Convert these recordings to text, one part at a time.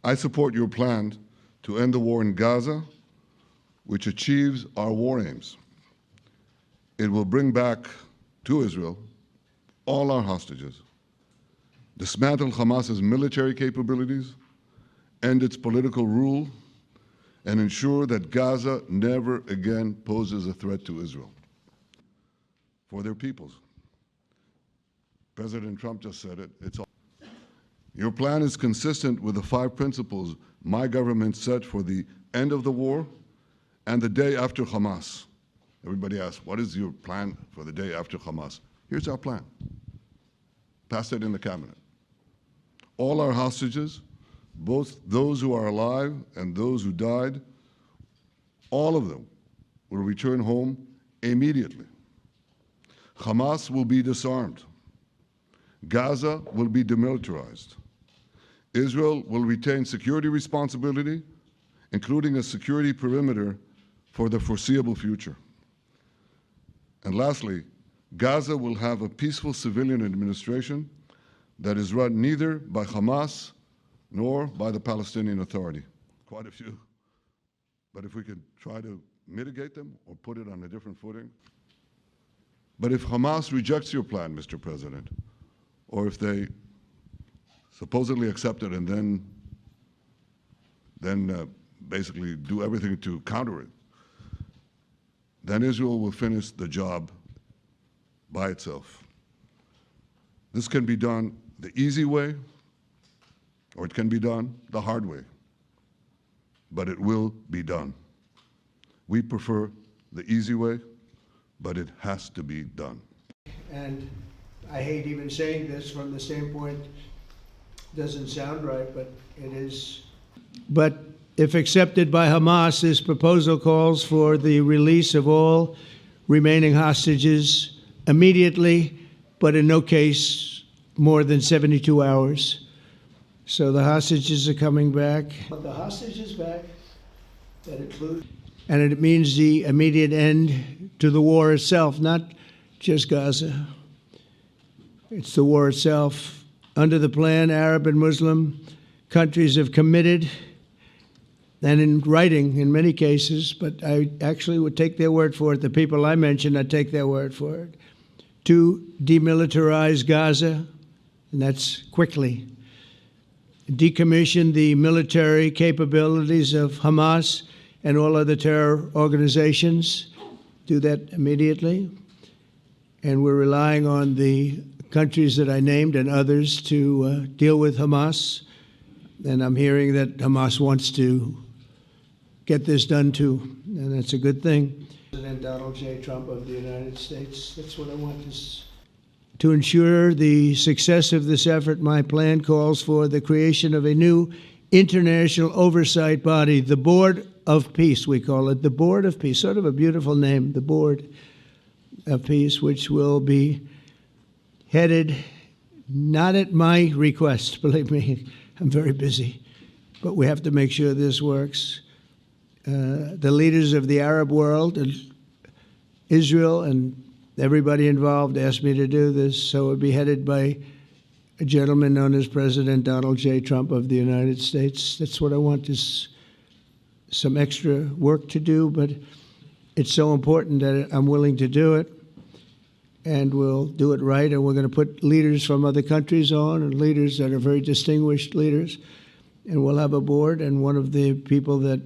I support your plan to end the war in Gaza, which achieves our war aims. It will bring back to Israel all our hostages, dismantle Hamas's military capabilities, end its political rule, and ensure that Gaza never again poses a threat to Israel. For their peoples. President Trump just said it. Your plan is consistent with the 5 principles my government set for the end of the war and the day after Hamas. Everybody asks, what is your plan for the day after Hamas? Here's our plan. Passed it in the cabinet. All our hostages, both those who are alive and those who died, all of them will return home immediately. Hamas will be disarmed. Gaza will be demilitarized. Israel will retain security responsibility, including a security perimeter for the foreseeable future. And lastly, Gaza will have a peaceful civilian administration that is run neither by Hamas nor by the Palestinian Authority. Quite a few. But if we could try to mitigate them or put it on a different footing. But if Hamas rejects your plan, Mr. President, or if they supposedly accept it and then basically do everything to counter it, then Israel will finish the job by itself. This can be done the easy way, or it can be done the hard way, but it will be done. We prefer the easy way, but it has to be done. And I hate even saying this from the standpoint, doesn't sound right, but it is. But if accepted by Hamas, this proposal calls for the release of all remaining hostages immediately, but in no case more than 72 hours. So the hostages are coming back. But the hostages back, that includes. And it means the immediate end to the war itself, not just Gaza. It's the war itself. Under the plan, Arab and Muslim countries have committed, and in writing in many cases, but I actually would take their word for it, the people I mentioned, I'd take their word for it, to demilitarize Gaza, and that's quickly. Decommission the military capabilities of Hamas and all other terror organizations, do that immediately. And we're relying on the countries that I named and others to deal with Hamas. And I'm hearing that Hamas wants to get this done too, and that's a good thing. President Donald J. Trump of the United States, that's what I want to ensure the success of this effort, my plan calls for the creation of a new international oversight body, the Board of Peace, we call it, the Board of Peace, sort of a beautiful name, the Board of Peace, which will be headed, not at my request, believe me, I'm very busy, but we have to make sure this works. The leaders of the Arab world, and Israel, and everybody involved asked me to do this, so it would be headed by a gentleman known as President Donald J. Trump of the United States. That's what I want, is some extra work to do, but it's so important that I'm willing to do it. And we'll do it right, and we're going to put leaders from other countries on, and leaders that are very distinguished leaders, and we'll have a board, and one of the people that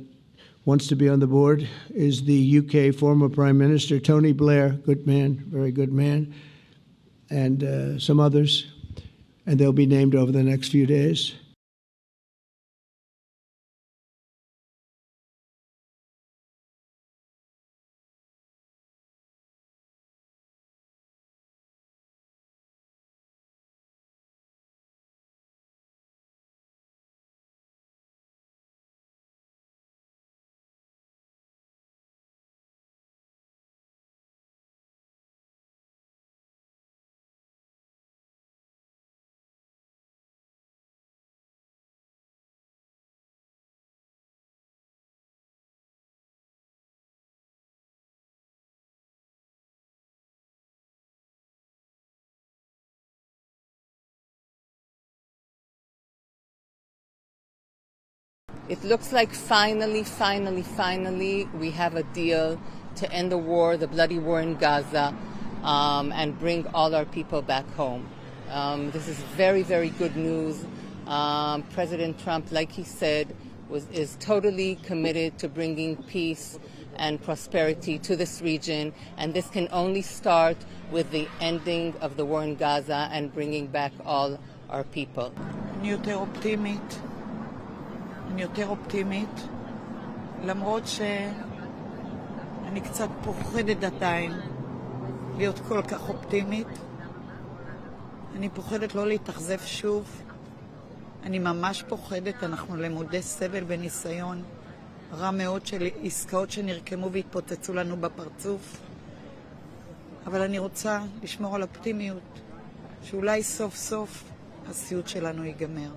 wants to be on the board is the UK former Prime Minister, Tony Blair, good man, very good man, and some others, and they'll be named over the next few days. It looks like finally, we have a deal to end the war, the bloody war in Gaza, and bring all our people back home. This is very, very good news. President Trump, like he said, is totally committed to bringing peace and prosperity to this region, and this can only start with the ending of the war in Gaza and bringing back all our people. אני יותר אופטימית, למרות שאני קצת פוחדת עדיין להיות כל כך אופטימית. אני פוחדת לא להתאכזב שוב. אני ממש פוחדת, אנחנו למודי סבל וניסיון רע מאוד של עסקאות שנרקמו והתפוצצו לנו בפרצוף. אבל אני רוצה לשמור על אופטימיות, שאולי סוף סוף הסיוט שלנו ייגמר.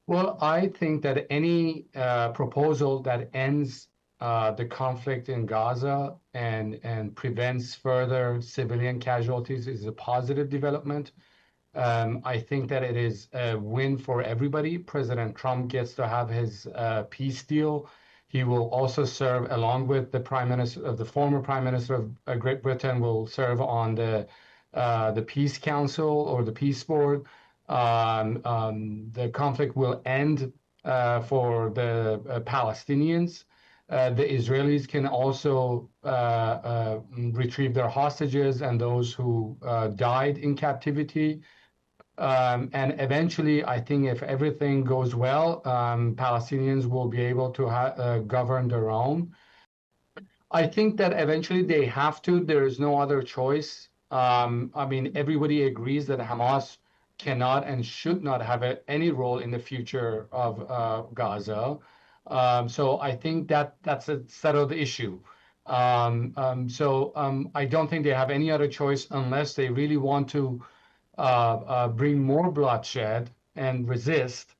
Well, I think that any proposal that ends the conflict in Gaza and prevents further civilian casualties is a positive development. I think that it is a win for everybody. President Trump gets to have his peace deal. He will also serve, along with the former Prime Minister of Great Britain, will serve on the Peace Council or the Peace Board. The conflict will end for the Palestinians. The Israelis can also retrieve their hostages and those who died in captivity. And eventually, I think if everything goes well, Palestinians will be able to govern their own. I think that eventually they have to. There is no other choice. I mean, everybody agrees that Hamas cannot and should not have any role in the future of Gaza. So I think that's a settled issue. I don't think they have any other choice unless they really want to bring more bloodshed and resist.